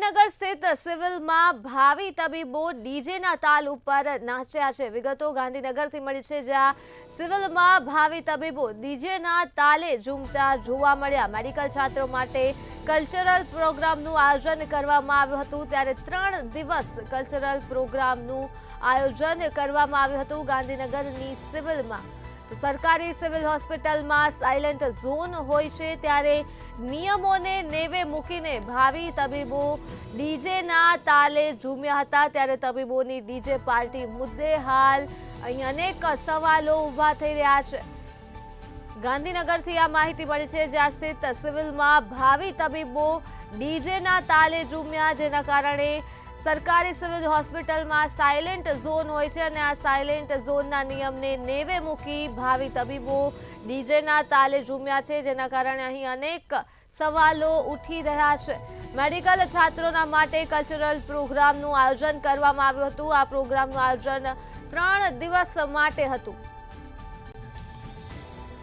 ગાંધીનગર સ્થિત સિવિલમાં ભાવિ તબીબો ડીજેના તાલ ઉપર નાચ્યા છે। વિગતો ગાંધીનગરથી મળી છે, જ્યાં સિવિલમાં ભાવિ તબીબો ડીજેના તાલે ઝૂમતા જોવા મળ્યા। મેડિકલ છાત્રો માટે કલ્ચરલ પ્રોગ્રામનું આયોજન કરવામાં આવ્યું હતું, ત્યારે 3 દિવસ કલ્ચરલ પ્રોગ્રામનું આયોજન કરવામાં આવ્યું હતું ગાંધીનગરની સિવિલમાં। તો સરકારી સિવિલ હોસ્પિટલમાં સાયલેન્ટ ઝોન હોય છે, ત્યારે નિયમોને નેવે મૂકીને ભાવિ તબીબો ડીજેના તાલે ઝૂમ્યા હતા। ત્યારે તબીબોની ડીજે પાર્ટી મુદ્દે હાલ અહીં અનેક સવાલો ઊભા થઈ રહ્યા છે। ગાંધીનગરથી આ માહિતી મળી છે, જ્યાં સ્થિત સિવિલમાં ભાવિ તબીબો ડીજેના તાલે ઝૂમ્યા, જેના કારણે સરકારી સિવિલ હોસ્પિટલમાં સાયલેન્ટ ઝોન હોય છે અને આ સાયલેન્ટ ઝોનના નિયમને નેવે મૂકી ભાવિ તબીબો ડીજેના તાલે ઝૂમ્યા છે, જેના કારણે અહીં અનેક સવાલો ઉઠી રહ્યા છે। મેડિકલ છાત્રોના માટે કલ્ચરલ પ્રોગ્રામનું આયોજન કરવામાં આવ્યું હતું। આ પ્રોગ્રામનું આયોજન 3 દિવસ માટે હતું।